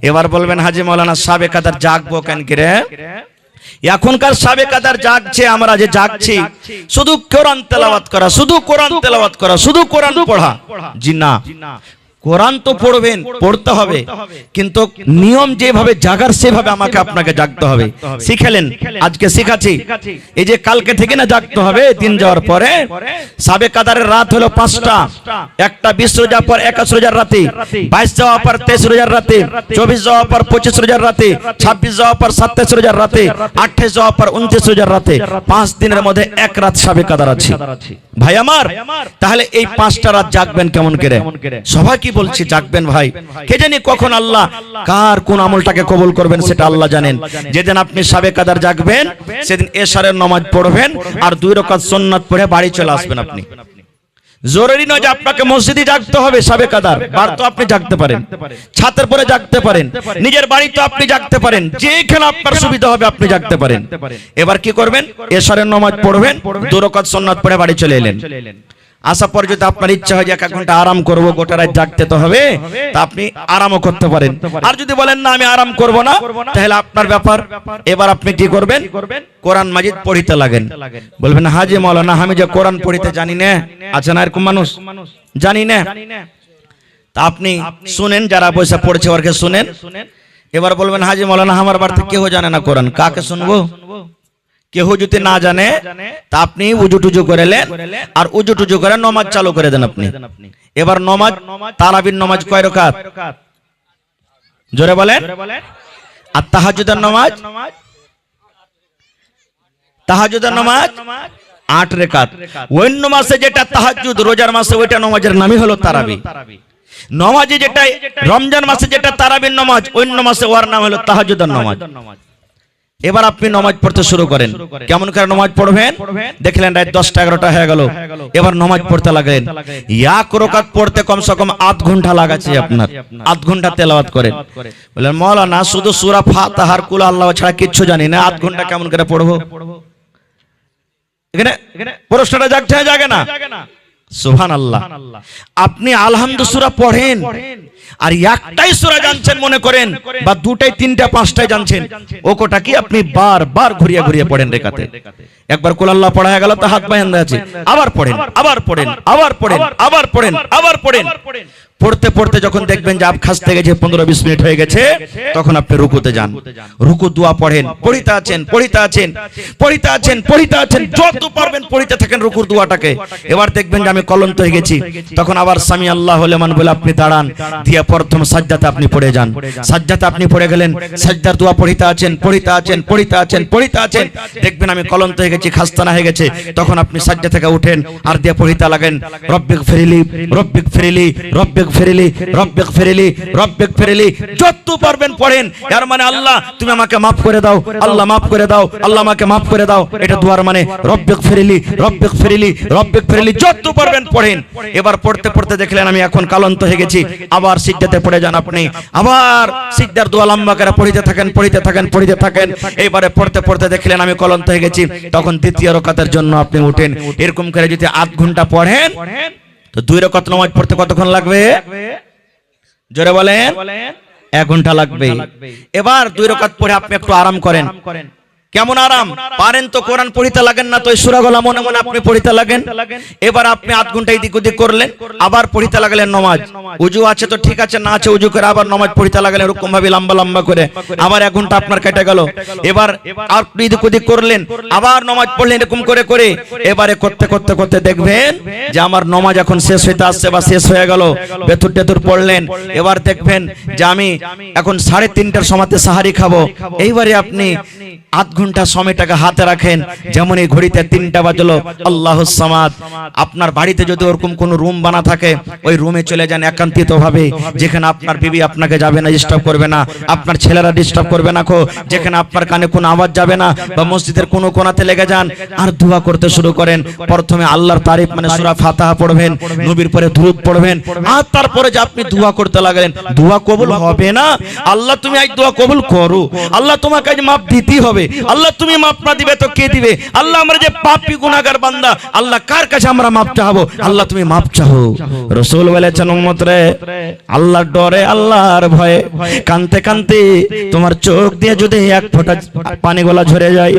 এবার বলবেন হাজী মাওলানা সাবে কাদার জাগবো কেন কি রে? এখনকার সাবে কাদার জাগছে, আমরা যে জাগছি শুধু কোরআন তেলাওয়াত করা, শুধু কোরআন তেলাওয়াত করা, শুধু কোরআন পড়া। জি না, কোরআন তো পড়বেন, পড়তে হবে, কিন্তু নিয়ম যেভাবে জাগার সেভাবে আমাকে আপনাকে জাগতে হবে। শিখালেন, আজকে শিখাচ্ছি। এই যে কালকে থেকে না জাগতে হবে, দিন যাওয়ার পরে। সাবে কাদারের রাত হলো 5টা, একটা 20 রোজার পর 21 রোজার রাতে, 22 যাওয়ার পর 23 রোজার রাতে, 24 যাওয়ার পর 25 রোজার রাতে, 26 যাওয়ার পর 27 রোজার রাতে, 28 যাওয়ার পর 29 রোজার রাতে, 5 দিনের মধ্যে এক রাত সাবে কাদার আছে ভাই আমার। তাহলে এই 5টা রাত জাগবেন কেমন করে? সবাই কি বলছি জাগবেন ভাই। কে জানি কখন আল্লাহ কার কোন আমলটাকে কবুল করবেন সেটা আল্লাহ জানেন। যেদিন আপনি সাবে কাদার জাগবেন সেদিন এশারের নামাজ পড়বেন আর 2 রাকাত সুন্নাত পড়ে বাড়ি চলে আসবেন। আপনি জরুরি নয় যে আপনাকে মসজিদে জাগতে হবে। সাবে কাদার বার তো আপনি জাগতে পারেন, ছাতের পরে জাগতে পারেন, নিজের বাড়িতে আপনি জাগতে পারেন, যেখানে আপনার সুবিধা হবে আপনি জাগতে পারেন। এবার কি করবেন? এশারের নামাজ পড়বেন, 2 রাকাত সুন্নাত পড়ে বাড়ি চলে এলেন। আসা পর যদি আপনার ইচ্ছা হয় যে 1 ঘন্টা আরাম করব, গোটা রাত জাগতে তো হবে, তা আপনি আরামও করতে পারেন। আর যদি বলেন না আমি আরাম করব না, তাহলে আপনার ব্যাপার। এবার আপনি কি করবেন? কোরআন মাজিদ পড়িতে লাগেন। বলবেন হাজী মাওলানা আমি যে কোরআন পড়িতে জানি না, আছে না এরকম মানুষ, জানি না। তা আপনি শুনেন, যারা বসে পড়ছে ওরকে শুনেন। এবার বলবেন হাজী মাওলানা আমার বাড়িতে কেউ জানে না কোরআন, কাকে শুনবো? কেউ যদি না জানে তা আপনি উজু টুজু করেলেন, আর উজু টুজু করে নামাজ চালু করে দেন আপনি। এবার নামাজ, তারাবির নামাজ কয় রাকাত? জোরে বলেন। আর তাহাজ্জুদের নামাজ? তাহাজ্জুদের নামাজ 8 রাকাত। অন্য মাসে যেটা তাহাজ্জুদ, রোজার মাসে ওইটা নামাজের নামই হলো তারাবি। নামাজে যেটা রমজান মাসে যেটা তারাবির নামাজ, অন্য মাসে ওর নাম হলো তাহাজ্জুদের নামাজ। এবার আপনি নামাজ পড়তে শুরু করেন। কেমন করে নামাজ পড়বেন? দেখলেন রাত 10টা 11টা হয়ে গেল, এবার নামাজ পড়তে লাগলেন। 1 রাকাত পড়তে কমসে কম 8 ঘন্টা লাগাচ্ছে আপনার। 8 ঘন্টা তেলাওয়াত করেন। বলেন মাওলানা শুধু সূরা ফাতিহার কুল আল্লাহু ছাড়া কিচ্ছু জানি না, 8 ঘন্টা কেমন করে পড়বো? এখানে প্রশ্নটা জাগছে না জাগে না? সুবহানাল্লাহ। আপনি আলহামদু সূরা পড়েন আর একটাই সূরা জানছেন মনে করেন, বা 2টাই 3টা 5টাই জানছেন, ও কোটা কি আপনি বারবার ঘুরিয়ে ঘুরিয়ে পড়েন রেখাতে। একবার কুল আল্লাহ পড়া হয়ে গেল তো হাত বাঁধা আছে, আবার পড়েন, আবার পড়েন, আবার পড়েন, আবার পড়েন, আবার পড়েন। পড়তে পড়তে যখন দেখবেন যে আপ খাসতে গেছে 15-20 মিনিট হয়ে গেছে, তখন আপনি রুকুতে যান। রুকু দোয়া পড়েন, পড়িতে আছেন, পড়িতে আছেন, পড়িতে আছেন, পড়িতে আছেন, যত পারবেন পড়িতে থাকেন রুকুর দোয়াটাকে। এবার দেখবেন যে আমি কলন্ত হয়ে গেছি, তখন আবার সামি আল্লাহু লিমান বলে আপনি দাঁড়ান, দিয়ে প্রথম সাজদাতে আপনি পড়ে যান। সাজদাতে আপনি পড়ে গেলেন, সাজদার দোয়া পড়িতে আছেন, পড়িতে আছেন, পড়িতে আছেন, পড়িতে আছেন, দেখবেন আমি কলন্ত হয়ে গেছি, খাস্তানা হয়ে গেছে, তখন আপনি সাজদা থেকে উঠেন আর দিয়ে পড়িতে লাগেন রব্বিক ফিরলি, রব্বিক ফিরলি, রব্বিক ফিরলি, রব্বিক ফিরলি, রব্বিক ফিরলি, যত পারবেন পড়েন। এর মানে আল্লাহ তুমি আমাকে maaf করে দাও, আল্লাহ maaf করে দাও, আল্লাহ আমাকে maaf করে দাও, এটা দুয়ার মানে রব্বিক ফিরলি, রব্বিক ফিরলি, রব্বিক ফিরলি, যত পারবেন পড়েন। এবার পড়তে পড়তে দেখলেন আমি এখন কালন্ত হয়ে গেছি, আবার সিজদাতে পড়ে যান আপনি, আবার সিজদার দোয়া লম্বা করে পড়িতে থাকেন, পড়িতে থাকেন, পড়িতে থাকেন। এবারে পড়তে পড়তে দেখলেন আমি কলন্ত হয়ে গেছি, তখন দ্বিতীয় রাকাতের জন্য আপনি উঠেন। এরকম করে যদি 8 ঘন্টা পড়েন তো 2 রাকাত নামাজ পড়তে কতক্ষণ লাগবে? জোরে বলেন। 1 ঘন্টা লাগবে। এবার 2 রাকাত পড়ে আপনি একটু আরাম করেন। কেমন আরাম পারেন তো কোরআন পড়িতে লাগেন না, তো এই সূরাগুলো মনে মনে আপনি পড়িতে লাগেন। এবার আপনি 8 ঘন্টা এদিক ওদিক করলেন, আবার পড়িতে লাগলেন নামাজ। ওযু আছে তো ঠিক আছে, না আছে ওযু করে আবার নামাজ পড়িতে লাগলেন এরকম ভাবে লম্বা লম্বা করে, আবার 1 ঘন্টা আপনার কেটে গেল। এবার আর এদিক ওদিক করলেন, আবার নামাজ পড়লেন এরকম করে করে। এবারে করতে করতে করতে দেখবেন যে আমার নামাজ এখন শেষ হইতে আসছে বা শেষ হয়ে গেল, বেতুর টেতুর পড়লেন। এবার দেখবেন যে আমি এখন 3:30টার সময়তে সাহারি খাবো। এইবারে আপনি 8 ঘন্টা সময়টাকে হাতে রাখেন। যেমন এই ঘড়িতে 3টা বাজলো, আল্লাহুস সামাদ। আপনার বাড়িতে যদি ওরকম কোনো রুম বানা থাকে, ওই রুমে চলে যান একান্তিত ভাবে, যেখানে আপনার বিবি আপনাকে যাবে না, ডিস্টার্ব করবে না, আপনার ছেলেরা ডিস্টার্ব করবে না, যেখানে আপনার কানে কোনো আওয়াজ যাবে না, বা মসজিদের কোনো কোণাতে লেগে যান আর দোয়া করতে শুরু করেন। প্রথমে আল্লাহর তারিফ মানে সূরা ফাতিহা পড়বেন, নবীর পরে দুরূদ পড়বেন, আর তারপরে যে আপনি দোয়া করতে লাগলেন। দোয়া কবুল হবে না, আল্লাহ তুমি আজ দোয়া কবুল করো, আল্লাহ তোমাকে আজ মাপ দিতেই হবে। হবে। আল্লাহ তুমি মাপ না দিবে তো কে দিবে? আল্লাহ আমরা যে পাপী গুনাহগার বান্দা, আল্লাহ কার কাছে আমরা মাপ চাইবো? আল্লাহ তুমি মাপ চাও। রাসূল বলেছেন উম্মত রে, আল্লাহর ডরে আল্লাহর ভয়ে কানতে কানতে তোমার চোখ দিয়ে যদি এক ফোঁটা পানি গোলা ঝরে যায়,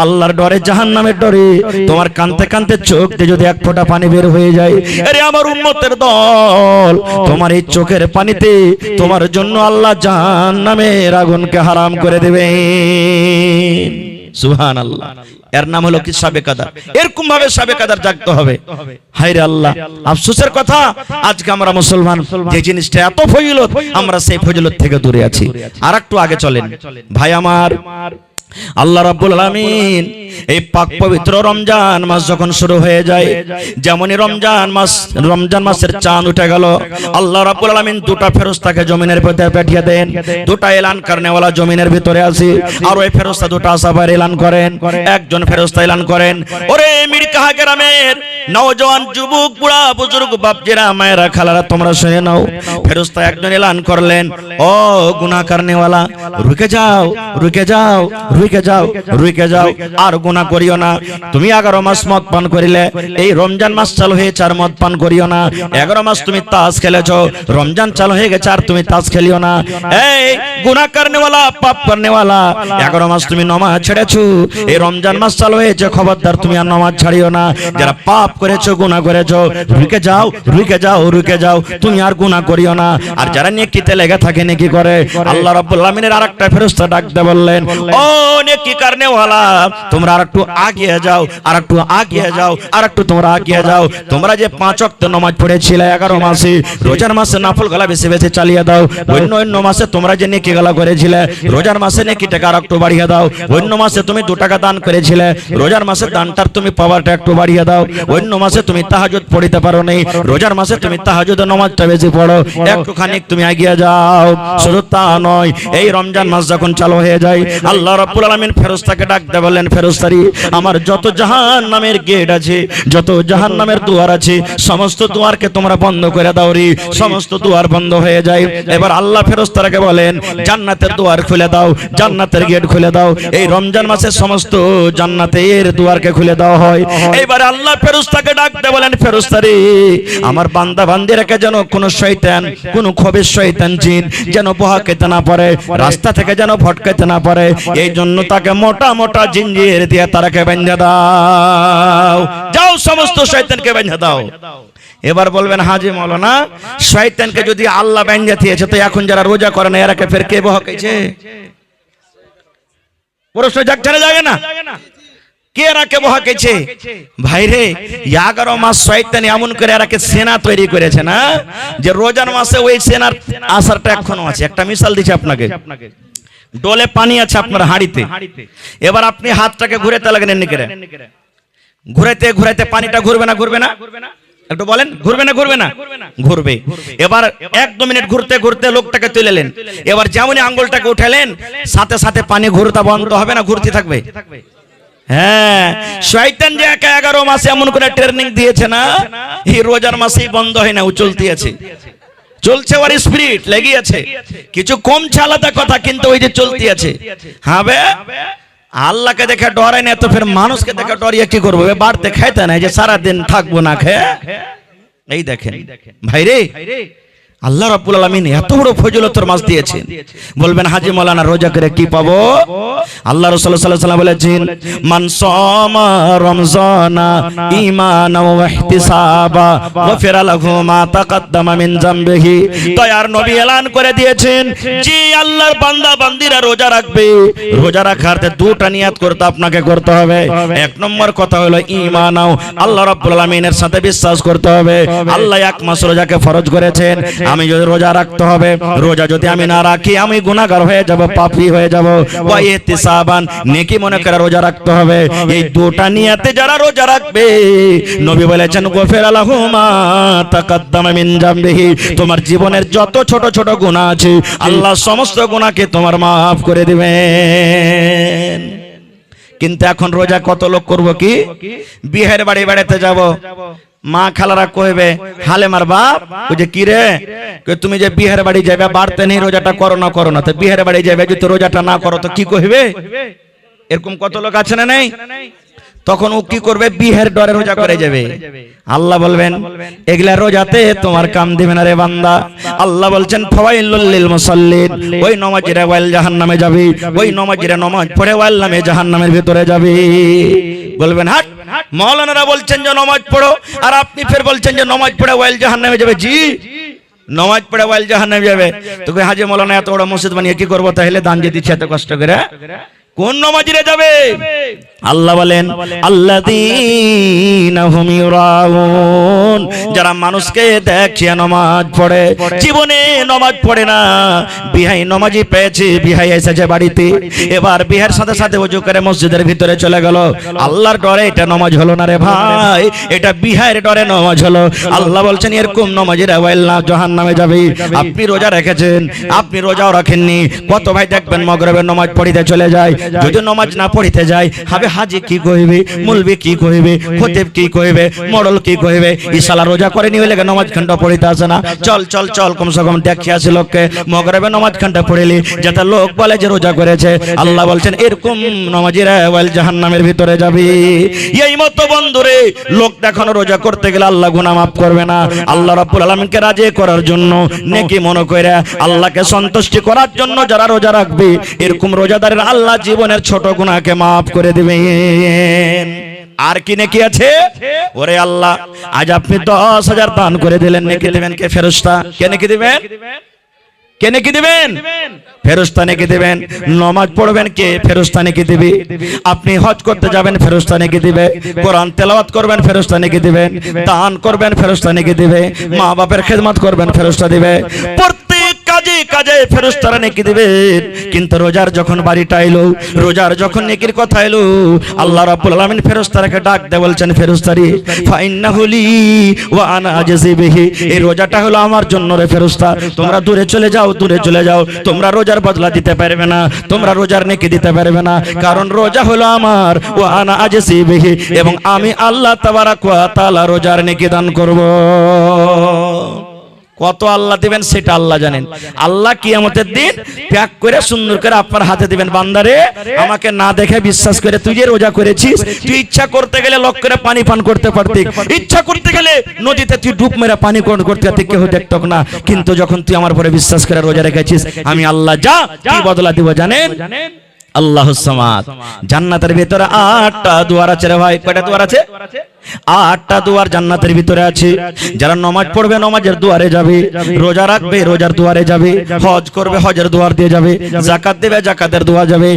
আল্লাহর ডরে জাহান্নামের ডরে তোমার কানতে কানতে চোখ দিয়ে যদি এক ফোঁটা পানি বের হয়ে যায়, আরে আমার উম্মতের দল, তোমার এই চোখের পানিতে তোমার জন্য আল্লাহ জাহান্নামের আগুনকে হারাম করে দেবে। সুবহানাল্লাহ। এর নাম হলো কি সাবে কাদার। এরকম ভাবে সাবে কাদার জাগতে হবে। হায়রে আল্লাহ, আফসোসের কথা আজকে আমরা মুসলমান যে জিনিসটা এত ফজিলত, আমরা সেই ফজিলত থেকে দূরে আছি। আর একটু আগে চলেন ভাই আমার, আল্লাহ রাব্বুল আলামিন এই পাক পবিত্র রমজান মাস যখন শুরু হয়ে যায়, যেমনই রমজান মাসের চাঁদ উঠে গেল, আল্লাহ রাব্বুল আলামিন দুটা ফেরেশতাকে জমিনের ভিতরে পাঠিয়ে দেন। দুটা এলান করনেওয়ালা জমিনের ভিতরে আছে, আর ওই ফেরেশতা দুটা আসাবার এলান করেন। একজন ফেরেশতা এলান করেন, ওরে মিরকাহা গ্রামের নওজওয়ান যুবক বুড়া বুজুর্গ বাপজিরা মায়েরা খালারা তোমরা শুনে নাও। ফেরেশতা একজন এলান করলেন, ও গুনাহ করনেওয়ালা, রুকে যাও রুকে যাও রুকে যাও রুকে যাও, আর গুনাহ করিও না। তুমি 11 মাস মদ পান করিলে, এই রমজান মাস চালু হয়েছে আর মদ পান করিও না। 11 মাস তুমি তাস খেলেছো, রমজান চালু হয়ে গেছে আর তুমি তাস খেলিও না। এই গুনাহ করনেওয়ালা, পাপ করনেওয়ালা, 11 মাস তুমি নামাজ ছেড়েছো, এই রমজান মাস চালু হয়েছে, খবরদার তুমি আর নামাজ ছাড়িও না। যারা পাপ করেছো, গুনাহ করেছো, রুকে যাও রুকে যাও রুকে যাও, তুমি আর গুনাহ করিও না। আর যারা নেকিতে লেগে থাকে, নেকি করে, আল্লাহ রাব্বুল আলামিনের আরেকটা ফেরেশতা ডাকতে বললেন, ও নেকি করনেওয়ালা, তোমরা আর একটু আগিয়ে যাও, আর একটু আগিয়ে যাও, আর একটু তোমরা আগিয়ে যাও। তোমরা যে 5 ওয়াক্ত নামাজ পড়েছিলে 11 মাসে, রোজার মাসে নফল গলা বেশি বেশি চালিয়ে দাও। অন্য মাসে তোমরা যে নেকি গলা করেছিলে, রোজার মাসে নেকিটাকে আর একটু বাড়িয়ে দাও। অন্য মাসে তুমি 2 টাকা দান করেছিলে, রোজার মাসে দানটার তুমি পাওয়ারটা একটু বাড়িয়ে দাও। অন্য মাসে তুমি তাহাজ্জুদ পড়তে পারো নাই, রোজার মাসে তুমি তাহাজ্জুদের নামাজটা বেশি পড়ো, একটুখানি তুমি এগিয়ে যাও। শুধু তা নয়, এই রমজান মাস যখন চালু হয়ে যায়, আল্লাহ রাব্বুল আলামিন ফেরেশতাকে ডাকতে বলেন, ফেরেশতারি আমার যত জাহান্নামের গেট আছে, যত জাহান্নামের দুয়ার আছে, সমস্ত দুয়ারকে তোমরা বন্ধ করে দাও রে। সমস্ত দুয়ার বন্ধ হয়ে যায়। এবার আল্লাহ ফেরেশতাকে বলেন, জান্নাতের দুয়ার খুলে দাও, জান্নাতের গেট খুলে দাও। এই রমজান মাসে সমস্ত জান্নাতের দুয়ারকে খুলে দেওয়া হয়। এবারে আল্লাহ ফেরেশতাকে ডাকতে বলেন, ফেরেশতারি আমার বান্দা বান্দিরাকে যেন কোন শয়তান, কোন খবিস শয়তান জিন যেন বহাকেতে না পারে, রাস্তা থেকে যেন ভটকাতে না পারে, এই জন্য তাকে মোটা মোটা জিঞ্জির দিয়ে তারাকে বেঁধে দাও। যাও সমস্ত শয়তানকে বেঁধে দাও। এবার বলবেন, হাজি মাওলানা, শয়তানকে যদি আল্লাহ বেঁধে দিয়েছে, তো এখন যারা রোজা করে না এরাকে ফের কে বহাকেছে? প্রশ্ন জাগে না, কে এরাকে বহাকেছে? ভাইরে, 11 মাস শয়তান এমন করে এরাকে সেনা তৈরি করেছে না, যে রোজার মাসে ওই সেনার আসারটা এখনো আছে। একটা মিসাল দিচ্ছি আপনাকে, ডোলে পানি আছে আপনার হাঁড়িতে, এবার আপনি হাতটাকে ঘুরাতে লাগলেন, ঘুরাইতে ঘুরাইতে পানিটা ঘুরবে না ঘুরবে না? একটু বলেন, ঘুরবে না ঘুরবে না? ঘুরবে। এবার 1-2 মিনিট ঘুরতে ঘুরতে লোকটাকে তুলেলেন, এবার যেমনই আঙ্গুলটাকে উঠালেন, সাথে সাথে পানি ঘুরতে বন্ধ হবে না, ঘুরতে থাকবে? হ্যাঁ, শয়তান যে 11 মাসে এমন করে ট্রেনিং দিয়েছে না, এই রোজার মাসেই বন্ধ হয় না, ও চলতে আছে, চলছে, ওর স্পিরিট লেগে আছে। কিছু কম আলাদা কথা, কিন্তু ওই যে চলতে আছে। হ্যাঁ বে, আল্লাহকে দেখে ডরাই না, তো ফের মানুষকে দেখে ডরিয়ে কি করবো? বাড়তে খাইতে নাই যে সারাদিন থাকবো না খেয়ে। এই দেখেন ভাইরে, আল্লাহ রাব্বুল আলামিন এত বড় ফজিলতের মাস দিয়েছেন। বলবেন, হাজী মাওলানা রোজা করে কি পাবো? আল্লাহ রাসূল সাল্লাল্লাহু আলাইহি ওয়াসাল্লাম বলেছেন, মান সামা রমজানা ঈমানান ওয়া ইহতিসাবা গফিরা লাহু মা তাকাদ্দামা মিন যামবিহি। দয়ার নবী এলান করে দিয়েছেন, যে আল্লাহর বান্দা বান্দিরা রোজা রাখবে, রোজা রাখার 2টা নিয়াত করতে আপনাকে করতে হবে। 1 নম্বর কথা হলো ঈমানাও, আল্লাহ রাব্বুল আলামিনের সাথে বিশ্বাস করতে হবে। আল্লাহ 1 মাস রোজাকে ফরজ করেছেন, আমি যদি রোজা রাখতে হবে, রোজা যদি আমি না রাখি আমি গুনাহগার হয়ে যাব, পাপী হয়ে যাব। ওয়া ইহতিসাবান, নেকি মনে করে রোজা রাখতে হবে। এই 2টা নিয়তে যারা রোজা রাখবে, নবী বলেছেন, গফিরা লাহু মা তাকাদ্দামা মিন যামবিহি, তোমার জীবনের যত ছোট ছোট গুনাহ আছে, আল্লাহ সমস্ত গুনাহকে তোমার maaf করে দিবেন। কিন্তু এখন রোজা কত লোক করব কি, বিয়ের বাড়ি বেড়াতে যাব, মা খালারা কইবে, হালেমার বাপ ওই যে কি রে, তুমি যে বিয়ের বাড়ি যাবে, বাড়তে নেই রোজাটা করো না, তো বিয়ের বাড়ি যাবে যদি রোজাটা না করো তো কি কইবে? এরকম কত লোক আছে না নেই? তখন ও কি করবে? বিহের ডরে রোজা করে যাবে। আল্লাহ বলবেন এগুলা রোজাতে তোমার কাম দিবে না রে বান্দা। আল্লাহ বলছেন ফাওয়াইলুল লিল মুসাল্লিন, ওই নমাজিরা ওয়াইল জাহান্নামে যাবে, ওই নমাজিরা নমাজ পড়ে ওয়াইল নামে জাহান্নামের ভিতরে যাবে। বলবেন হাট, মাওলানারা বলছেন যে নমাজ পড়ো, আর আপনি ফের বলছেন যে নমাজ পড়ে ওয়াইল জাহান্নামে যাবে। জি, নমাজ পড়ে ওয়াইল জাহান্নামে যাবে। তোকে হাজী মাওলানা এত বড় মসজিদ বানিয়ে কি করবো? তাহলে দান যে দিচ্ছে এত কষ্ট করে, কোন নমাজিরা যাবে? আল্লাহ বলেন আল্লাযীনা হুম ইউরাউন, যারা মানুষকে দেখিয়ে নামাজ পড়ে, জীবনে নামাজ পড়ে না। বিহাই নামাজি পেয়েছে, বিহাই এসেছে বাড়িতে, এবার বিহার সাথে সাথে ওযু করে মসজিদের ভিতরে চলে গেল। আল্লাহর ডরে এটা নামাজ হলো না রে ভাই, এটা বিহাইয়ের ডরে নামাজ হলো। আল্লাহ বলছেন এরকম নামাজিরা ওয়াইল জাহান্নামে যাবে। আপনি রোজা রেখেছেন, আপনি রোজাও রাখেননি। কত ভাই দেখবেন মাগরিবের নামাজ পড়িতে চলে যায়, যদি নামাজ না পড়িতে যায় হবে হাজি কি কইবে, মুলবি কি কইবে, খতিব কি কইবে, মডল কি কইবে। ইশালা রোজা করে নিয়ে লাগে নামাজ ঘন্টা পড়িতে আসে না। চল চল চল, কমসে কম দেখি আসি লোককে মাগরিবে নামাজ ঘন্টা পড়িলি, যাতে লোক বলে যে রোজা করেছে। আল্লাহ বলছেন এরকম নামাজিরা ওয়াইল জাহান্নামের ভিতরে যাবে। এই মতো বন্ধুরে, লোক দেখানো রোজা করতে গেলে আল্লাহ গুনাহ মাফ করবে না। আল্লাহ রাব্বুল আলামিনকে রাজি করার জন্য, নেকি মনে করে আল্লাহকে সন্তুষ্টি করার জন্য যারা রোজা রাখবে, এরকম রোজাদারের আল্লাহ জীবনের ছোট গুনাহকে মাফ করে দিবেন। আর কি নেকি আছে? ওরে আল্লাহ, আজ আপনি 10,000 দান করে দিলেন, নেকি দিবেন কে? ফেরেশতা। কে নেকি দিবেন? কে নেকি দিবেন? ফেরেশতা নেকি দিবেন। নামাজ পড়বেন কে? ফেরেশতা নেকি দিবে। আপনি হজ করতে যাবেন, ফেরেশতা নেকি দিবে। কোরআন তেলাওয়াত করবেন, ফেরেশতা নেকি দিবে। দান করবেন, ফেরেশতা নেকি দিবে। মা বাবার খেদমত করবেন, ফেরেশতা দিবে। প্রত্যেক কাজে কাজে ফেরেশতারা নেকি দিবেন। কিন্তু রোজার যখন বাড়িটা এলো, রোজার যখন নেকির কথা এলো, আল্লাহ রাব্বুল আলামিন ফেরেশতারাকে ডাক দিয়ে বলছেন ফেরেশতারি ফাইন্নাহু লি ওয়া আনা আজজি বিহি, এই রোজাটা হলো আমার জন্য রে ফেরেশতা, তোমরা দূরে চলে যাও, দূরে চলে যাও। তোমরা রোজার বদলা দিতে পারবে না, তোমরা রোজার নেকি দিতে পারবে না, কারণ রোজা হলো আমার। ওয়া আনা আজজি বিহি, এবং আমি আল্লাহ তাবারাক ওয়া তাআলা রোজার নেকি দান করব। কত আল্লাহ দিবেন সেটা আল্লাহ জানেন। আল্লাহ কিয়ামতের দিন প্যাক করে সুন্দর করে আপনার হাতে দিবেন, বান্দারে আমাকে না দেখে বিশ্বাস করে তুই যে রোজা করেছিস, তুই ইচ্ছা করতে গেলে লক করে পানি পান করতে পারতি, ইচ্ছা করতে গেলে নদীতে তুই ডুব মেরে পানি পান করতে পারতি, কেউ দেখতো না। কিন্তু যখন তুই আমার পরে বিশ্বাস করে রোজা রেখেছিস, আমি আল্লাহ যা কি বদলা দিব জানেন? আল্লাহুস সামাদ। জান্নাতের ভিতরে 8টা দুয়ার আছে রে ভাই। কয়টা দুয়ার আছে? 8টা দুয়ার জান্নাতের ভিতরে আছে। যারা নামাজ পড়বে নামাজের দুয়ারে যাবে, রোজা রাখবে রোজার দুয়ারে যাবে, হজ করবে হজের দুয়ার দিয়ে যাবে, যাকাত দেবে যাকাতের দুয়ার যাবে।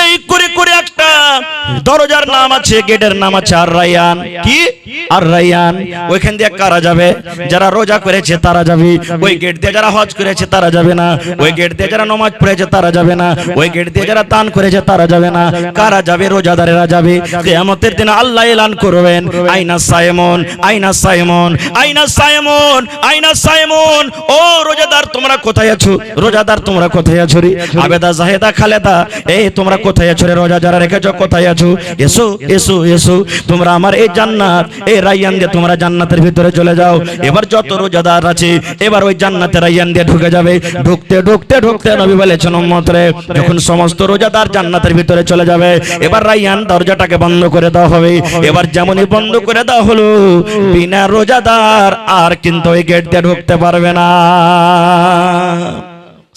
এই করে করে একটা দরজার নাম আছে, গেটের নাম আছে আর রায়্যান। কি? আর রায়্যান। ওইখান দিয়ে কারা যাবে? যারা রোজা করেছে তারা যাবে ওই গেট দিয়ে, যারা হজ করেছে তারা যাবে না ওই গেট দিয়ে, যারা নামাজ পড়েছে তারা যাবে না ওই গেট দিয়ে, যারা দান করেছে তারা যাবে না। কারা যাবে? রোজাদারেরা যাবে। কিয়ামতের দিন আল্লাহ এলান করবেন আইনা সাইমন, আইনা সাইমন, আইনা সাইমন, আইনা সাইমন। ও রোজাদার তোমরা কোথায় আছো? রোজাদার তোমরা কোথায় আছো রে? আবেদা জাহেদা খালেদা, এই তোমরা কোথায় আছো রে? রোজা যারা রেখেছো কোথায় আছো? এসো এসো এসো, তোমরা আমার এই জান্নাত এই রায়্যান দিয়ে তোমরা জান্নাতের ভিতরে চলে যাও। এবার যত রোজাদার আছে এবার ওই জান্নাতের রায়্যান দিয়ে ঢুকে যাবে। ঢুকতে ঢুকতে ঢুকতে নবী বলেছেন উম্মত রে, যখন সমস্ত রোজাদার জান্নাতের ভিতরে চলে যাবে, এবার রায়্যান দরজাটাকে বন্ধ করে দেওয়া হবে। এবার যেমনই বন্ধ করে দেওয়া হলো, বিনা রোজাদার আর কিন্তু ওই গেট দিয়ে ঢুকতে পারবে না।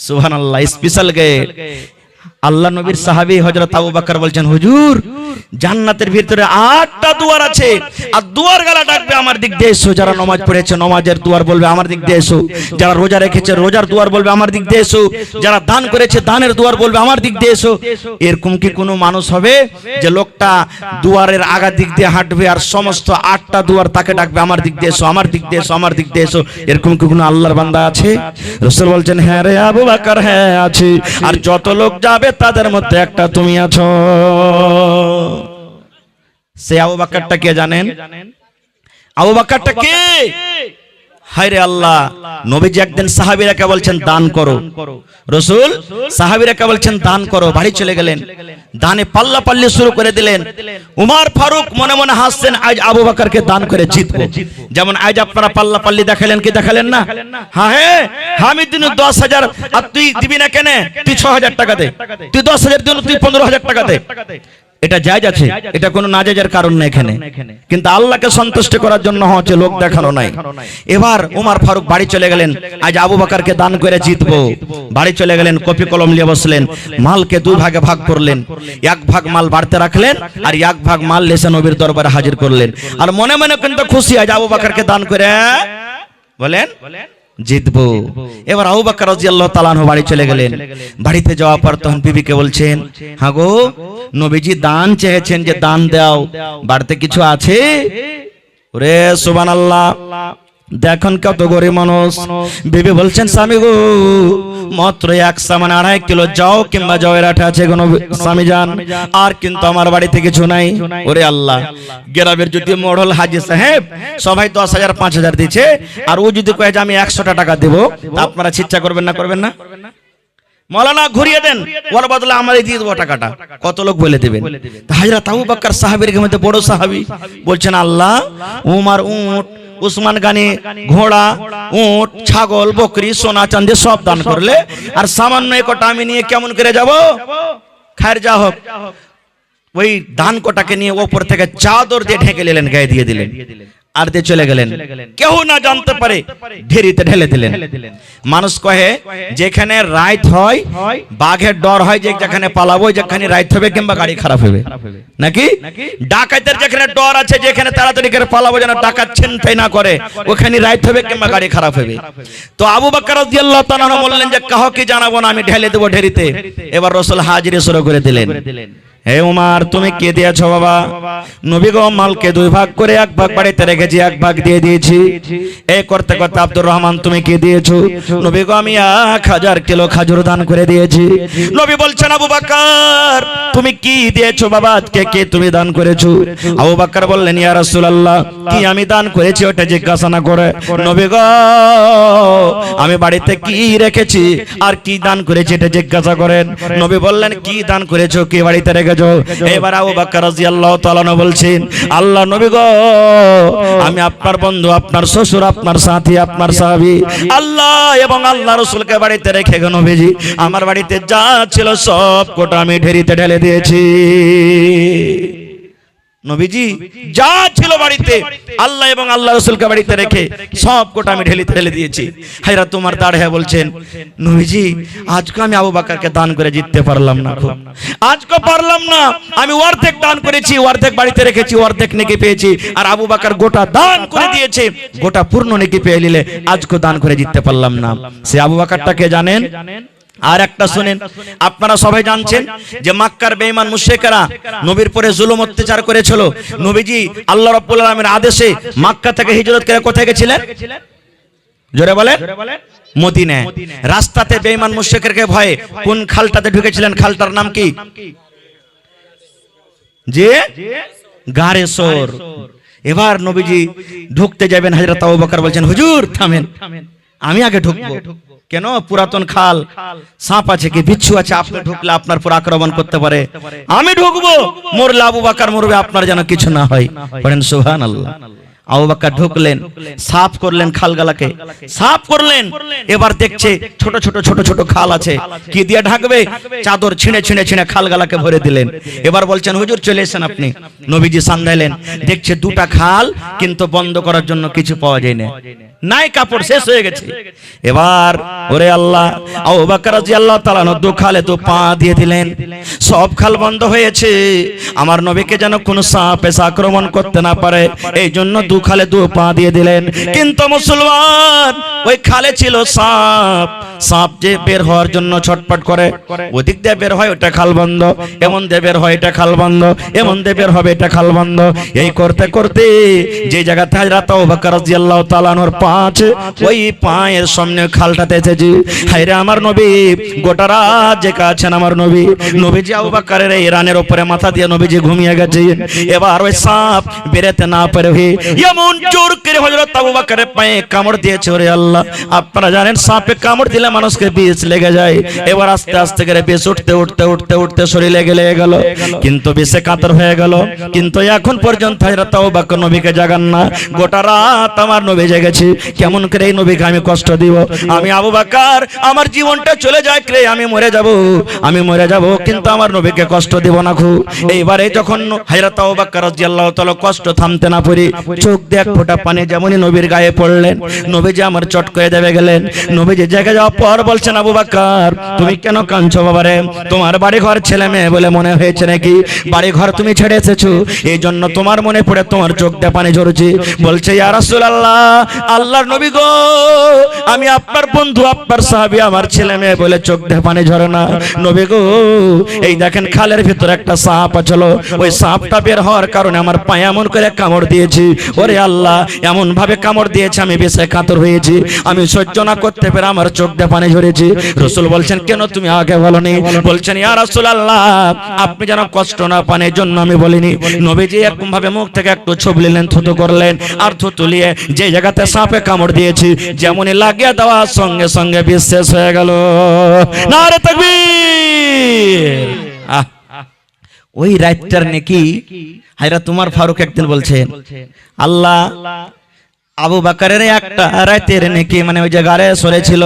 সুবহানাল্লাহ, স্পেশাল গেট। আল্লাহ নবীর সাহাবী হযরত আবু বকর বলছেন, হুজুর জান্নাতের ভিতরে 8টা দুয়ার আছে, আর দুয়ার গালা ডাকবে আমার দিক দিয়ে এসো। যারা নামাজ পড়েছে নামাজের দুয়ার বলবে আমার দিক দিয়ে এসো, যারা রোজা রেখেছে রোজার দুয়ার বলবে আমার দিক দিয়ে এসো, যারা দান করেছে দানের দুয়ার বলবে আমার দিক দিয়ে এসো। এরকম কি কোনো মানুষ হবে যে লোকটা দুয়ারের আগা দিক দিয়ে হাঁটবে আর সমস্ত 8টা দুয়ার তাকে ডাকবে আমার দিক দিয়ে এসো, আমার দিক দিয়ে এসো, আমার দিক দিয়ে এসো? এরকম কি কোনো আল্লাহর বান্দা আছে? রাসূল বলছেন, হ্যাঁ রে আবু বকর, হ্যাঁ আছে। আর যত লোক যাবে তাদের মধ্যে একটা তুমি আছো। সে আবু বকরটা কে জানেন? আবু বকরটা কে? হায়রে আল্লাহ, নবীজি একদিন সাহাবীরাকে বলছেন দান করো। রাসূল সাহাবীরাকে বলছেন দান করো, বাড়ি চলে গেলেন, দানে পাল্লা পাল্লি শুরু করে দিলেন। উমর ফারুক মনে মনে হাসছেন, আজ আবু বকরকে দান করে জিতবো। যেমন আজ আপনারা পাল্লা পাল্লি দেখালেন, কি দেখালেন না? হ্যাঁ হ্যাঁ, আমি দিন 10,000 আর তুই দিবি না কেন? তুই 6,000 টাকা দে, তুই 10,000 দিন, তুই 15,000 টাকা দে। এটা জায়েজ আছে, এটা কোনো নাজায়েজের কারণ নেই এখানে, কিন্তু আল্লাহকে সন্তুষ্ট করার জন্য হচ্ছে, লোক দেখানো নাই। এবার ওমর ফারুক বাড়ি চলে গেলেন, আজ আবু বকরকে দান করে জিতবো। বাড়ি চলে গেলেন, কপি কলম নিয়ে বসলেন, মালকে দুই ভাগে ভাগ করলেন, এক ভাগ মাল বাড়তে রাখলেন আর এক ভাগ মাল লেসে নবীর দরবারে হাজির করলেন। আর মনে মনে কিন্তু খুশি, আজ আবু বকরকে দান করে বলেন জিতবো। এবার আবু বকর রাদিয়াল্লাহু তাআলা আনহু বাড়ি চলে গেলেন। বাড়িতে যাওয়ার পর তখন বিবিকে বলছেন, হ্যাঁ গো নবীজি দান চেয়েছেন যে দান দাও, বাড়িতে কিছু আছে? ওরে সুবহানাল্লাহ, দেখুন কত গরিব মানুষ। বিবি বলছেন, স্বামী গো মাত্র এক সামান 2.5 কিলো যাও কিংবা জয়ের আঠা আছে গো স্বামী যান, আর কিন্তু আমার বাড়িতে কিছু নাই। ওরে আল্লাহ, গ্রামের যদি মোড়ল হাজি সাহেব সবাই 10,000 5,000 দিচ্ছে, আর ও যদি কয়ে যে আমি 100টা টাকা দেবো, আপনারা চিন্তা করবেন না? করবেন না? মৌলানা ঘুরিয়ে দেন, ওর বদলে আমারই দিয়ে দেবো টাকাটা। কত লোক বলে দেবেন? হযরত আবু বকর সাহাবীর মধ্যে বড় সাহাবী বলছেন, আল্লাহ উমর উট, উসমান গানি ঘোড়া, উট, ছাগল, বকরি, সোনা চাঁদি সব দান করলে, আর সামান্য একটা আমি নিয়ে কেমন করে যাব? খায়ের যা হোক, ওই দান কোটাকে নিয়ে ওপর থেকে চাদর দিয়ে ঢেকে নিলেন, গায়ে দিয়ে দিলেন, আর দিয়ে চলে গেলেন। কেউ না জানতে পারে ঢেরিতে ঢেলে দিলেন। মানুষ কহে যেখানে রাইত হয় বাঘের ডর হয়, যে যেখানে পালাবো যেখানে রাইত হবে কিংবা গাড়ি খারাপ হবে, নাকি ডাকাতের যেখানে ডর আছে, যেখানে তাড়াতাড়ি করে পালাবো যেন ডাকাত ছিনতাই না করে, ওখানে রাইত হবে কিংবা গাড়ি খারাপ হবে। তো আবু বকর রাদিয়াল্লাহু তাআলা বললেন যে কাউকে জানাবো না, আমি ঢেলে দেবো ঢেরিতে। এবার রাসূল হাজিরি শুরু করে দিলেন। হে উমর, তুমি কে দিয়েছো বাবা? নবী গো মালকে দুই ভাগ করে এক ভাগ বাড়িতে রেখেছি, এক ভাগ দিয়ে দিয়েছি। এই করতে করতে আব্দুর রহমান, তুমি কে দিয়েছো? নবী গো আমি 1000 কিলো খাজুর দান করে দিয়েছি। নবী বলছেন, আবু বকর তুমি কি দিয়েছো বাবা? আজকে কে তুমি দান করেছো? আবু বকর বললেন, ইয়া রাসূলুল্লাহ কি আমি দান করেছি ওটা জিজ্ঞাসা না করে, নবী গো আমি বাড়িতে কি রেখেছি আর কি দান করেছি এটা জিজ্ঞাসা করেন। নবী বললেন, কি দান করেছো, কি বাড়িতে রেখেছো? এবার আবু বকর রাদিয়াল্লাহু তাআলা বলছেন, আল্লাহ নবী গো আমি আপনার বন্ধু, আপনার শ্বশুর, আপনার সাথী, আপনার সাহাবী, আল্লাহ এবং আল্লাহ রাসূলকে বাড়িতে রেখে গো নবীজি আমার বাড়িতে যা ছিল সব কোটা আমি ঢেরিতে ঢেলে দিয়েছি। নবীজি যা ছিল বাড়িতে আল্লাহ এবং আল্লাহ রাসূলকে বাড়িতে রেখে সব কোটা আমি ঢেলিতে ঢেলে দিয়েছি। হযরত ওমর দাঁড়িয়ে বলছেন, নবীজি আজকে আমি আবু বকরকে দান করে জিততে পারলাম না, আজকে পারলাম না। আমি অর্ধেক দান করেছি, অর্ধেক বাড়িতে রেখেছি, অর্ধেক নেকি পেয়েছি, আর আবু বকর গোটা দান করে দিয়েছে, গোটা পূর্ণ নেকি পেয়ে নিলে আজকে দান করে জিততে পারলাম না। সে আবু বকরটাকে জানেন? আর একটা শুনেন, আপনারা সবাই জানছেন যে মক্কার বেঈমান মুশরিকরা নবীর পরে জুলুম অত্যাচার করেছিল। নবীজি আল্লাহ রাব্বুল আলামিনের আদেশে মক্কা থেকে হিজরত করে কোথায় গেছিলেন? জোরে বলেন। মদিনায়। রাস্তাতে বেঈমান মুশরিকদেরকে ভয়ে কোন খালটাতে ঢুকেছিলেন? খালটার নাম কি? যে গারে সোর। এবার নবীজি ঢুকতে যাবেন, হযরত আবু বকর বলছেন, হুজুর থামেন, আমি আগে ঢুকবো। কেন? পুরাতন খাল, সাপ আছে কি বিচ্ছু আছে, আপনি ঢুকলে আপনার পুরো আক্রমণ করতে পারে, আমি ঢুকবো, মরলে আবু বকর মরবে, আপনার যেন কিছু না হয়। বলেন সুবহানাল্লাহ। আবু বকর ঢুকলেন, সাফ করলেন খালগালাকে, সাফ করলেন। এবার দেখছে ছোট ছোট ছোট ছোট খাল আছে, কি দিয়ে ঢাকবে? চাদর ছিঁড়ে ছিঁড়ে ছিঁড়ে খালগালাকে ভরে দিলেন। এবার বলছেন, হুজুর চলে এসেন আপনি। নবীজি সান্দাইলেন, দেখছে দুটা খাল, কিন্তু বন্ধ করার জন্য কিছু পাওয়া যায় না, নাই, কাপড় শেষ হয়ে গেছে। এবার ওরে আল্লাহ, আবু বকর রাদিয়াল্লাহু তাআলা দু খালে তো পা দিয়ে দিলেন, সব খাল বন্ধ হয়েছে। আমার নবীকে যেন কোনো সাপ এসে আক্রমণ করতে না পারে, এই জন্য দু খালে দু পা দিয়ে দিলেন। কিন্তু মুসলমান ওই খালে ছিল সাপ, সাপ যে বের হওয়ার জন্য ছটপট করে, ওদিক দিয়ে বের হয় ওটা খাল বন্ধ, এমন দিয়ে বের হয় এটা খাল বন্ধ, এমন দিয়ে বের হবে এটা খাল বন্ধ। এই করতে করতে যে জায়গাতে হযরত আবু বকর রাদিয়াল্লাহু তাআলা আনহুর পা আছে, ওই পায়ের সামনে খালটাতে এসেছি। হায়রে আমার নবী, গোটা রাত জেগে আছেন আমার নবী। নবীজি আবু বকরের এই রানের উপরে মাথা দিয়ে নবীজি ঘুমিয়ে গেছে। এবার ওই সাপ বেরোতে না পারে এমন জোর করে হযরত আবু বকরের পায়ে কামড় দিয়েছে। ওরে আল্লাহ, আপনারা জানেন সাপে কামড় দিলে তুলে মানুষকে বিষ লেগে যায়। এবার আস্তে আস্তে করে বিষ উঠতে উঠতে উঠতে উঠতে শরীরে লেগে গেল, কিন্তু বিষে কাতর হয়ে গেল। কিন্তু এখন পর্যন্ত হযরত আবু বকর নবীকে জাগান না। গোটা রাত আমার নবী জেগেছি, কেমন করে এই নবীকে আমি কষ্ট দিব? আমি আবু বকর, আমার জীবনটা চলে যায় রে, আমি মরে যাব, আমি মরে যাব, কিন্তু আমার নবীকে কষ্ট দিব না খু। এইবারে যখন হযরত আবু বকর রাদিয়াল্লাহু তাআলা কষ্ট থামতে না পারি, চোখ দিয়ে এক ফোঁটা পানি যেমনই নবীর গায়ে পড়লেন, নবীজি আমার চট করে দেবে গেলেন। নবীজি জেগে যাওয়ার পর বলছেন, আবু বকর তুমি কেন কাঁদছো বাবারে? তোমার বাড়ি ঘর ছেলে মেয়ে বলে মনে হয়েছে নাকি? বাড়ি ঘর তুমি ছেড়ে এসেছো, এই জন্য তোমার মনে পড়ে তোমার চোখ দিয়ে পানি ঝরছে। বলছে, ইয়া রাসূলুল্লাহ, আল্লাহর নবী গো, আমি আপনার বন্ধু, আপনার সাহাবী, আমার ছেলে মেয়ে বলে চোখ দিয়ে পানি ঝরে না। নবী গো, এই দেখেন খালের ভিতরে একটা সাপ ছিল, ওই সাপটা বের হওয়ার কারণে আমার পায়ে এমন করে কামড় দিয়েছি। ওরে আল্লাহ, এমন ভাবে কামড় দিয়েছে আমি বেশি কাতর হয়েছি, আমি সহ্য না করতে পেরে আমার চোখ দিয়ে পানি ঝরেছে। রাসূল বলছেন, কেন তুমি আগে বলনি? বলছেন, ইয়া রাসূলুল্লাহ, আপনি যেন কষ্ট না পান এই জন্য আমি বলিনি। নবীজি এরকম ভাবে মুখ থেকে একটু ছবলিলেন, থুতু করলেন, আর থুতু নিয়ে যে জায়গাতে সাপে কামড় দিয়েছি যেমনই লাগিয়ে দেওয়ার সঙ্গে সঙ্গে বিষ শেষ হয়ে গেল। নারে তাকবীর। ওই রাতটার নাকি হযরত উমর ফারুক একদিন বলছেন, আল্লাহ আবু বকরের একটা রাতের নেকি, মানে ওই যে গারে সরেছিল,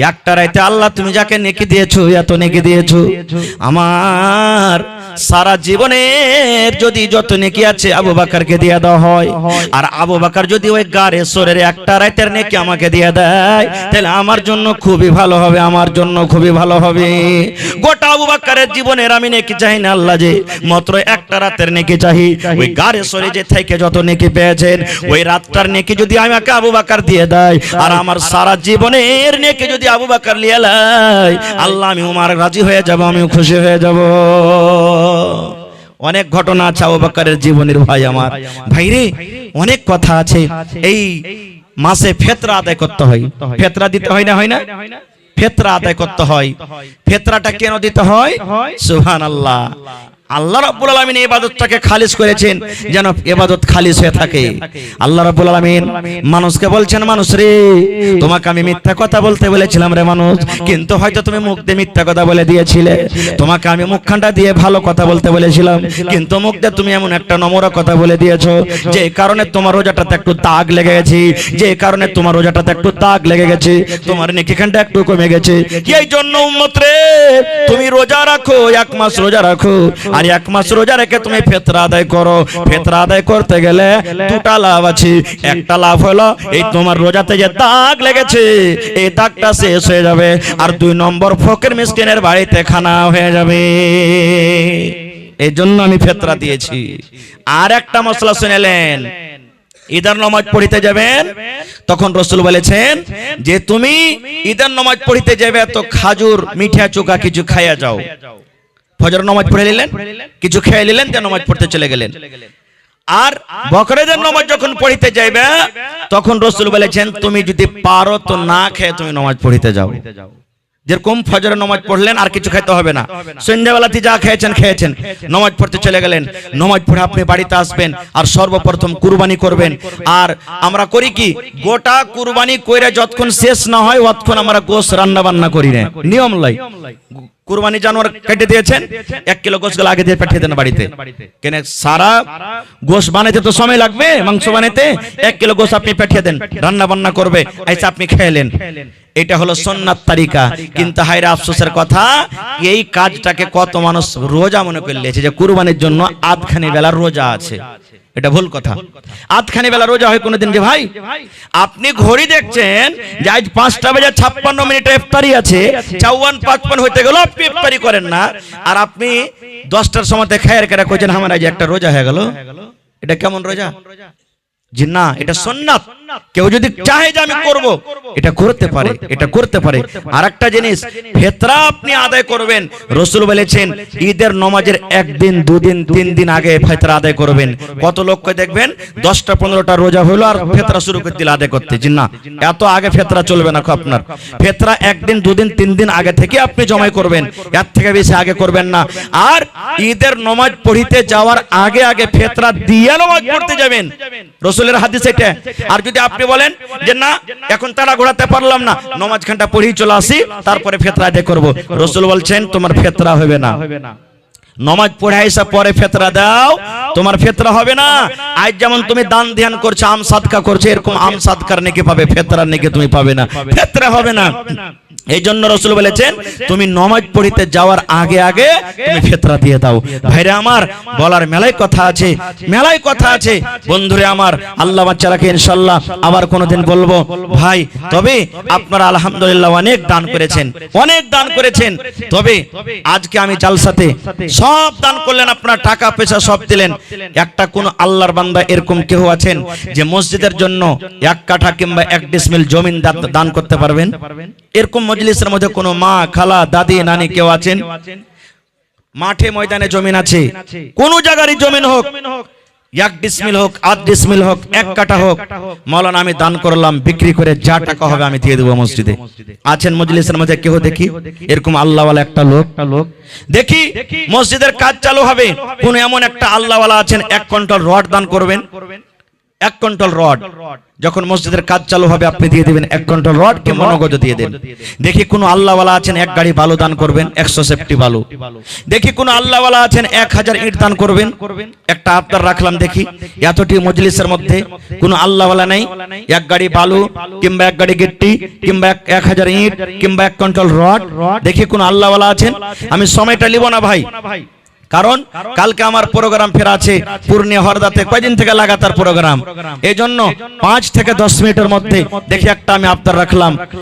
একটা রাতে আল্লাহ তুমি যাকে নেকি দিয়েছো, এত নেকি দিয়েছো, আমার সারা জীবনের যদি যত নেকি আছে আবু বকরকে দিয়ে দেওয়া হয়, আর আবু বকর যদি ওই গারে সরের একটা রাতের নেকি আমাকে দিয়ে দেয়, তাহলে আমার জন্য খুবই ভালো হবে, আমার জন্য খুবই ভালো হবে। গোটা আবু বকরের জীবনের আমি নেকি চাই না আল্লাহ, যে মাত্র একটা রাতের নেকি চাই। ওই গারে সরে যে থেকে যত নেকি পেয়েছেন, ওই রাতটার নেকি যদি আমাকে আবু বকর দিয়ে দেয়, আর আমার সারা জীবনের নেকি যদি আবু বকর নিয়ে নেয়, আল্লাহ আমি উমর রাজি হয়ে যাব, আমিও খুশি হয়ে যাব। অনেক ঘটনা আছে আবু বকরের জীবনের ভাই আমার ভাইরে, অনেক কথা আছে। এই মাসে ফিতরা আদায় করতে হয়, ফিতরা দিতে হয় না, হয় না? ফিতরা আদায় করতে হয়। ফিতরাটা কেন দিতে হয়? সুবহানাল্লাহ। আল্লাহ রাব্বুল আলামিন এই ইবাদতটাকে খালিস করেছেন যেন ইবাদত খালিস হয়ে থাকে। আল্লাহ রাব্বুল আলামিন মানুষকে বলছেন, মানুষ রে, তোমাকে আমি মিথ্যা কথা বলতে বলেছিলাম রে মানুষ, কিন্তু হয়তো তুমি মুখ দিয়ে মিথ্যা কথা বলে দিয়েছিলে। তোমাকে আমি মুখখানটা দিয়ে ভালো কথা বলতে বলেছিলাম, কিন্তু মুখ দিয়ে তুমি এমন একটা নম্র কথা বলে দিয়েছো, যে কারণে তোমার রোজাটাতে একটু দাগ লেগে গেছে, যে কারণে তোমার রোজাটাতে একটু দাগ লেগে গেছে, তোমার নেকিখানটা একটু কমে গেছে। এই জন্য উম্মত রে, তুমি রোজা রাখো, এক মাস রোজা রাখো, আর এক মাস রোজা রেখে তুমি ফিতরা আদায় করো। ফিতরা আদায় করতে গেলে দুটা লাভ আছে। একটা লাভ হলো এই তোমার রোজাতে যে দাগ লেগেছে, এই দাগটা শেষ হয়ে যাবে, আর 2 নম্বর ফকির মিসকিনের বাড়িতে খানা হয়ে যাবে। এই জন্য আমি ফিতরা দিয়েছি। আর একটা মশলা শুনেলেন, ঈদের নামাজ পড়িতে যাবেন, তখন রাসূল বলেছেন যে তুমি ঈদের নামাজ পড়িতে যাবে তো খাজুর, মিঠা চোকা কিছু খাইয়া যাও। ফজর নামাজ পড়ে নিলেন, কিছু খেয়ে নিলেন, দিয়ে নামাজ পড়তে চলে গেলেন। আর বকরীদের নামাজ যখন পড়িতে যাইবে, তখন রাসূল বলেছেন তুমি যদি পারো তো না খেয়ে তুমি নামাজ পড়িতে যাও। যেরকম ফজরের নামাজ পড়লেন, আর কিছু খেতে হবে না, সন্ধ্যাবেলাতে যা খেয়েছেন খেয়েছেন, নামাজ পড়তে চলে গেলেন। নামাজ পড়ে আপনি বাড়িতে আসবেন, আর সর্বপ্রথম কুরবানি করবেন। আর আমরা করি কি, গোটা কুরবানি কইরা যতক্ষণ শেষ না হয় ততক্ষণ আমরা গোশত রান্না বান্না করি না, নিয়ম লাই। কুরবানি জানোয়ার কেটে দিয়েছেন, 1 কিলো গোশত আগে দিয়ে পাঠিয়ে দেন বাড়িতে, কেন সারা গোশত বানাইতে তো সময় লাগবে, মাংস বানাইতে 1 কিলো গোশত আপনি পাঠিয়ে দেন, রান্না বান্না করবে, আইসা আপনি খেলেন। এটা হলো সুন্নাত তরিকা। কিন্তু হায়রে আফসোসের কথা, এই কাজটাকে কত মানুষ রোজা মনে করে নিয়েছে, যে কুরবানির জন্য আধখানি বেলা রোজা আছে। এটা ভুল কথা। আধখানি বেলা রোজা হয় কোনদিন? যে ভাই আপনি ঘড়ি দেখছেন যে আজ 5:56 ইফতারি আছে, 54-55 হইতে গেল, আপনি ইফতারি করেন না, আর আপনি 10টার সময়তে খায়ের কেরা কইছেন আমার আজ একটা রোজা হয়ে গেল। এটা কেমন রোজা? জি না, এটা সুন্নাত। কেউ যদি চাহে যে আমি করব, এটা করতে পারে, এটা করতে পারে। আরেকটা জিনিস, ফিতরা আপনি আদায় করবেন, রাসূল বলেছেন ঈদের নামাজের 1 দিন 2 দিন 3 দিন আগে ফিতরা আদায় করবেন। কত লোককে দেখবেন 10টা 15টা রোজা হলো আর ফিতরা শুরু করে দিল আদায় করতে। জি না, এত আগে ফিতরা চলবে না। আপনার ফিতরা 1 দিন 2 দিন 3 দিন আগে থেকে আপনি জমাই করবেন, এর থেকে বেশি আগে করবেন না। আর ঈদের নামাজ পড়িতে যাওয়ার আগে আগে ফিতরা দিয়ে নামাজ পড়তে যাবেন। রাসূল রাসূলের হাদিস এটা। আর যদি আপনি বলেন যে না এখন তারা ঘোরাতে পারলাম না, নামাজ খানটা পড়েই চলে আসি তারপরে ফিতরা আদায় করব, রাসূল বলছেন তোমার ফিতরা হবে না। নমাজ পড়ে আইসা পরে ফিতরা দাও, তোমার ফিতরা হবে না। আজ যেমন তুমি দান ধ্যান করছো, আম সাদকা করছো, এরকম আম সাদকার নেকি পাবে, ফিতরার নেকি তুমি পাবে না, ফিতরা হবে না। এই জন্য রাসূল বলেছেন তুমি নমাজ পড়িতে যাওয়ার আগে আগে তুমি ফিতরা দিয়ে দাও। ভাইরা আমার, বলার মেলায় কথা আছে, মেলায় কথা আছে। বন্ধুরে আমার, আল্লাহ বাচ্চারাকে ইনশাআল্লাহ আবার কোনোদিন বলবো ভাই, তবে আপনারা আলহামদুলিল্লাহ অনেক দান করেছেন, অনেক দান করেছেন। তবে আজকে আমি জালসাতে সব দান করলেন, আপনারা টাকা পয়সা সব দিলেন। একটা কোন আল্লাহর বান্দা এরকম কেউ আছেন যে মসজিদের জন্য 1 কাঠা কিংবা 1 ডিসমিল জমিন দান করতে পারবেন? এরকম মজলিসের মধ্যে কোনো মা, খালা, দাদি, নানি কেউ আছেন? মাঠে ময়দানে জমিন আছে, কোন জায়গারই জমিন হোক, 1 ডিসমিল হোক, 8 ডিসমিল হোক, 1 কাঠা হোক, মাওলানা আমি দান করলাম, বিক্রি করে যা টাকা হবে আমি দিয়ে দেবো মসজিদে। আছেন মজলিসের মধ্যে কেউ? দেখি এরকম আল্লাহওয়ালা একটা লোক। দেখি মসজিদের কাজ চালু হবে, কোন এমন একটা আল্লাহওয়ালা আছেন 1 কুইন্টাল রড দান করবেন। 1 কুইন্টাল রড যখন মসজিদের কাজ চালু হবে আপনি দিয়ে দিবেন, 1 কুইন্টাল রড কিংবা নগদ দিয়ে দেন। দেখি কোন আল্লাহওয়ালা আছেন 1 গাড়ি বালু দান করবেন, 100 সেফটি বালু। দেখি কোন আল্লাহওয়ালা আছেন 1000 ইট দান করবেন। একটা আবদার রাখলাম, দেখি এতটি মজলিসের মধ্যে কোন আল্লাহওয়ালা নাই 1 গাড়ি বালু কিংবা 1 গাড়ি গিট্টি কিংবা 1000 ইট কিংবা 1 কুইন্টাল রড। দেখি কোন আল্লাহওয়ালা আছেন। আমি সময়টা নিব না ভাই, কারণ কালকে আমার প্রোগ্রাম ফেরা আছে পূর্ণিয়া হরদাতে, কয়দিন থেকে লাগাতার প্রোগ্রাম। এই জন্য 5 থেকে 10 মিনিটের মধ্যে দেখি একটা আমি আবদার রাখলাম,